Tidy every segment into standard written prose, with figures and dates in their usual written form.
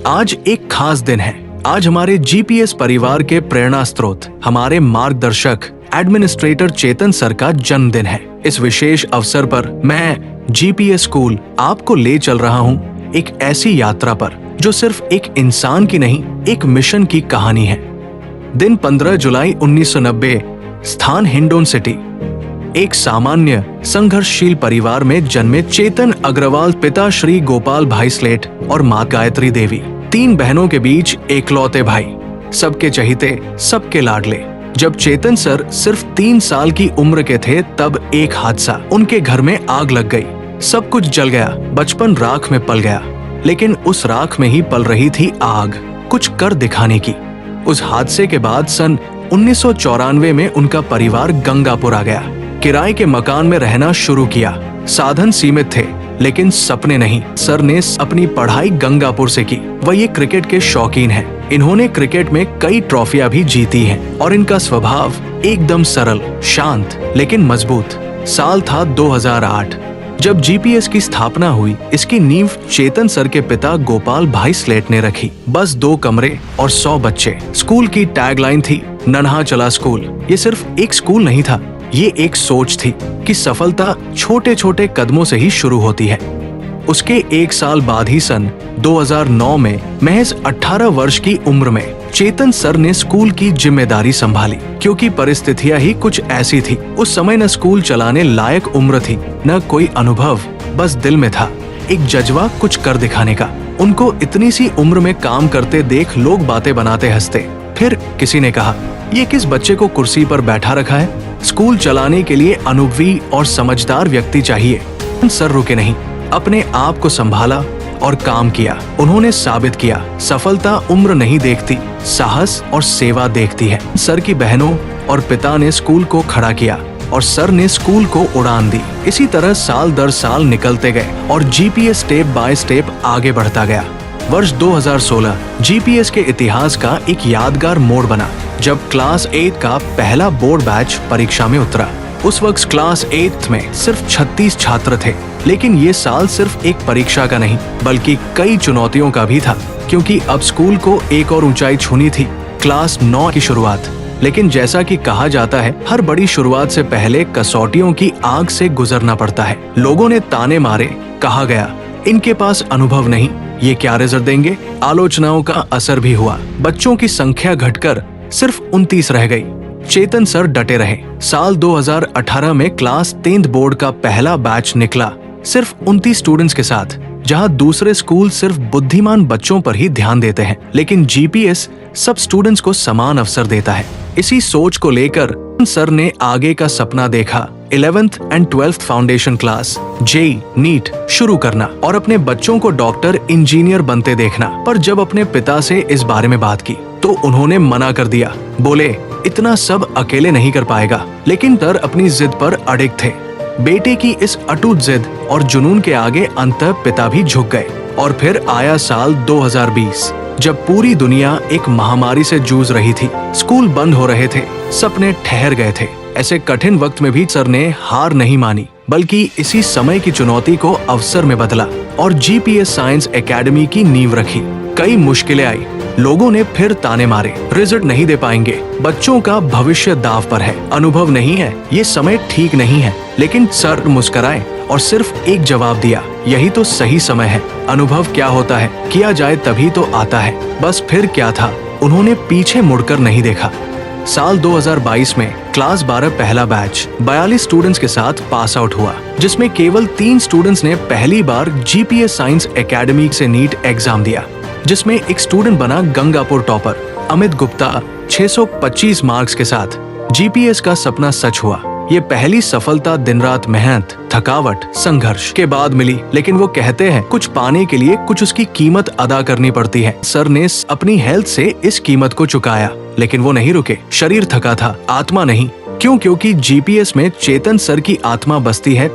आज एक खास दिन है। आज हमारे जीपीएस परिवार के प्रेरणा स्रोत, हमारे मार्गदर्शक एडमिनिस्ट्रेटर चेतन सर का जन्मदिन है। इस विशेष अवसर पर मैं जीपीएस स्कूल आपको ले चल रहा हूँ एक ऐसी यात्रा पर जो सिर्फ एक इंसान की नहीं, एक मिशन की कहानी है। दिन 15 जुलाई 1990, स्थान हिंडोन सिटी। एक सामान्य संघर्षशील परिवार में जन्मे चेतन अग्रवाल पिता श्री गोपाल भाई स्लेट और मां गायत्री देवी, 3 बहनों के बीच एकलौते भाई, सबके चहीते, सबके लाडले। जब चेतन सर सिर्फ 3 साल की उम्र के थे तब एक हादसा, उनके घर में आग लग गई। सब कुछ जल गया, बचपन राख में पल गया। लेकिन उस राख में ही पल रही थी आग कुछ कर दिखाने की। उस हादसे के बाद सन 1994 में उनका परिवार गंगापुर आ गया। किराए के मकान में रहना शुरू किया। साधन सीमित थे लेकिन सपने नहीं। सर ने अपनी पढ़ाई गंगापुर से की। वह ये क्रिकेट के शौकीन हैं। इन्होंने क्रिकेट में कई ट्रॉफियां भी जीती हैं और इनका स्वभाव एकदम सरल, शांत लेकिन मजबूत। साल था 2008 जब जीपीएस की स्थापना हुई। इसकी नींव चेतन सर के पिता गोपाल भाई स्लेट ने रखी। बस 2 कमरे और 100 बच्चे। स्कूल की टैगलाइन थी, नन्हा चला स्कूल। ये सिर्फ एक स्कूल नहीं था, ये एक सोच थी कि सफलता छोटे छोटे कदमों से ही शुरू होती है। उसके 1 साल बाद ही सन 2009 में महज 18 वर्ष की उम्र में चेतन सर ने स्कूल की जिम्मेदारी संभाली, क्योंकि परिस्थितियां ही कुछ ऐसी थी। उस समय न स्कूल चलाने लायक उम्र थी, न कोई अनुभव, बस दिल में था एक जज्बा कुछ कर दिखाने का। उनको इतनी सी उम्र में काम करते देख लोग बातें बनाते हंसते। फिर किसी ने कहा, ये किस बच्चे को कुर्सी पर बैठा रखा है? स्कूल चलाने के लिए अनुभवी और समझदार व्यक्ति चाहिए। सर रुके नहीं, अपने आप को संभाला और काम किया। उन्होंने साबित किया, सफलता उम्र नहीं देखती, साहस और सेवा देखती है। सर की बहनों और पिता ने स्कूल को खड़ा किया और सर ने स्कूल को उड़ान दी। इसी तरह साल दर साल निकलते गए और जीपीएस स्टेप बाय स्टेप आगे बढ़ता गया। वर्ष 2016 जीपीएस के इतिहास का एक यादगार मोड़ बना जब क्लास 8 का पहला बोर्ड बैच परीक्षा में उतरा। उस वक्त क्लास 8 में सिर्फ 36 छात्र थे। लेकिन ये साल सिर्फ एक परीक्षा का नहीं बल्कि कई चुनौतियों का भी था, क्योंकि अब स्कूल को एक और ऊंचाई छूनी थी, क्लास 9 की शुरुआत। लेकिन जैसा कि कहा जाता है, हर बड़ी शुरुआत से पहले कसौटियों की आग से गुजरना पड़ता है। लोगों ने ताने मारे, कहा गया इनके पास अनुभव नहीं, ये क्या रिजल्ट देंगे। आलोचनाओं का असर भी हुआ। बच्चों की संख्या घटकर सिर्फ 29 रह गई। चेतन सर डटे रहे। साल 2018 में क्लास 10 बोर्ड का पहला बैच निकला, सिर्फ 29 स्टूडेंट्स के साथ। जहां दूसरे स्कूल सिर्फ बुद्धिमान बच्चों पर ही ध्यान देते हैं, लेकिन जीपीएस सब स्टूडेंट्स को समान अवसर देता है। इसी सोच को लेकर सर ने आगे का सपना देखा, 11th and 12th foundation class, JEE, NEET शुरू करना और अपने बच्चों को डॉक्टर, इंजीनियर बनते देखना। पर जब अपने पिता से इस बारे में बात की तो उन्होंने मना कर दिया। बोले इतना सब अकेले नहीं कर पाएगा। लेकिन सर अपनी जिद पर अड़िग थे। बेटे की इस अटूट जिद और जुनून के आगे अंततः पिता भी झुक गए। और फिर आया साल 2020 जब पूरी दुनिया एक महामारी से जूझ रही थी। स्कूल बंद हो रहे थे, सपने ठहर गए थे। ऐसे कठिन वक्त में भी सर ने हार नहीं मानी, बल्कि इसी समय की चुनौती को अवसर में बदला और जीपीएस साइंस एकेडमी की नींव रखी। कई मुश्किलें आई, लोगों ने फिर ताने मारे, रिजल्ट नहीं दे पाएंगे, बच्चों का भविष्य दाव पर है, अनुभव नहीं है, ये समय ठीक नहीं है। लेकिन सर मुस्कुराए और सिर्फ एक जवाब दिया, यही तो सही समय है। अनुभव क्या होता है, किया जाए तभी तो आता है। बस फिर क्या था, उन्होंने पीछे मुड़कर नहीं देखा। साल 2022 में क्लास 12 पहला बैच 42 स्टूडेंट्स के साथ पास आउट हुआ, जिसमें केवल 3 स्टूडेंट्स ने पहली बार जीपीएस साइंस एकेडमी से नीट एग्जाम दिया, जिसमें एक स्टूडेंट बना गंगापुर टॉपर अमित गुप्ता 625 मार्क्स के साथ। जीपीएस का सपना सच हुआ। ये पहली सफलता दिन रात मेहनत, थकावट, संघर्ष के बाद मिली। लेकिन वो कहते हैं कुछ पाने के लिए कुछ उसकी कीमत अदा करनी पड़ती है। सर ने अपनी हेल्थ से इस कीमत को चुकाया, लेकिन वो नहीं रुके। शरीर थका था, आत्मा नहीं। क्यों? क्योंकि जीपीएस में चेतन सर की आत्मा बसती है।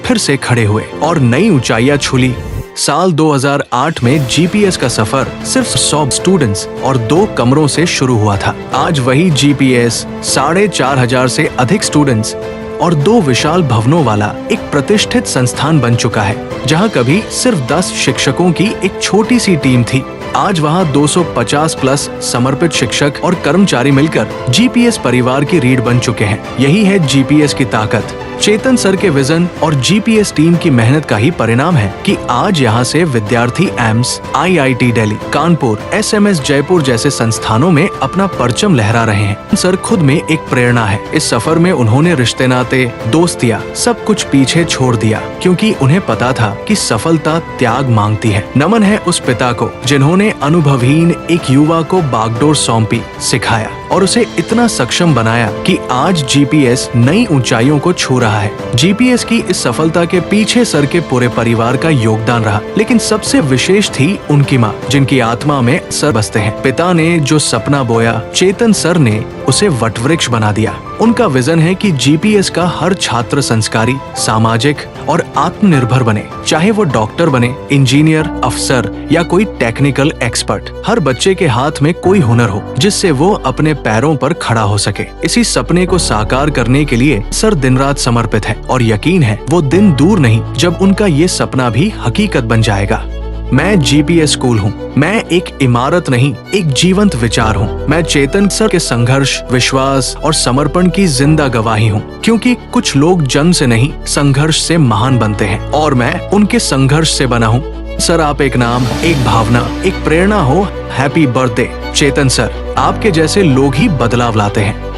फिर से खड़े हुए और नई ऊंचाइयां छूली। साल 2008 में जीपीएस का सफर सिर्फ 100 स्टूडेंट्स और 2 कमरों से शुरू हुआ था। आज वही जीपीएस 4,500 से अधिक स्टूडेंट्स और 2 विशाल भवनों वाला एक प्रतिष्ठित संस्थान बन चुका है, जहां कभी सिर्फ 10 शिक्षकों की एक छोटी सी टीम थी, आज वहाँ 250 प्लस समर्पित शिक्षक और कर्मचारी मिलकर जीपीएस परिवार की रीढ़ बन चुके हैं। यही है जीपीएस की ताकत। चेतन सर के विजन और जीपीएस टीम की मेहनत का ही परिणाम है कि आज यहाँ से विद्यार्थी AIIMS, IIT Delhi, Kanpur, SMS Jaipur जैसे संस्थानों में अपना परचम लहरा रहे हैं। सर खुद में एक प्रेरणा है। इस सफर में उन्होंने रिश्ते नाते, दोस्तियां सब कुछ पीछे छोड़ दिया, क्योंकि उन्हें पता था कि सफलता त्याग मांगती है। नमन है उस पिता को जिन्होंने अनुभवहीन एक युवा को बागडोर सौंपी, सिखाया और उसे इतना सक्षम बनाया कि आज जीपीएस नई ऊंचाइयों को छू रहा है। जीपीएस की इस सफलता के पीछे सर के पूरे परिवार का योगदान रहा, लेकिन सबसे विशेष थी उनकी माँ, जिनकी आत्मा में सर बसते हैं। पिता ने जो सपना बोया, चेतन सर ने उसे वटवृक्ष बना दिया। उनका विजन है कि जीपीएस का हर छात्र संस्कारी, सामाजिक और आत्मनिर्भर बने, चाहे वो डॉक्टर बने, इंजीनियर, अफसर या कोई टेक्निकल एक्सपर्ट। हर बच्चे के हाथ में कोई हुनर हो जिससे वो अपने पैरों पर खड़ा हो सके। इसी सपने को साकार करने के लिए सर दिन रात समर्पित है और यकीन है वो दिन दूर नहीं जब उनका ये सपना भी हकीकत बन जाएगा। मैं जीपीएस स्कूल हूँ। मैं एक इमारत नहीं, एक जीवंत विचार हूँ। मैं चेतन सर के संघर्ष, विश्वास और समर्पण की जिंदा गवाही हूँ, क्योंकि कुछ लोग जन्म से नहीं, संघर्ष से महान बनते हैं और मैं उनके संघर्ष से बना हूँ। सर, आप एक नाम, एक भावना, एक प्रेरणा हो। हैप्पी बर्थडे चेतन सर। आपके जैसे लोग ही बदलाव लाते हैं।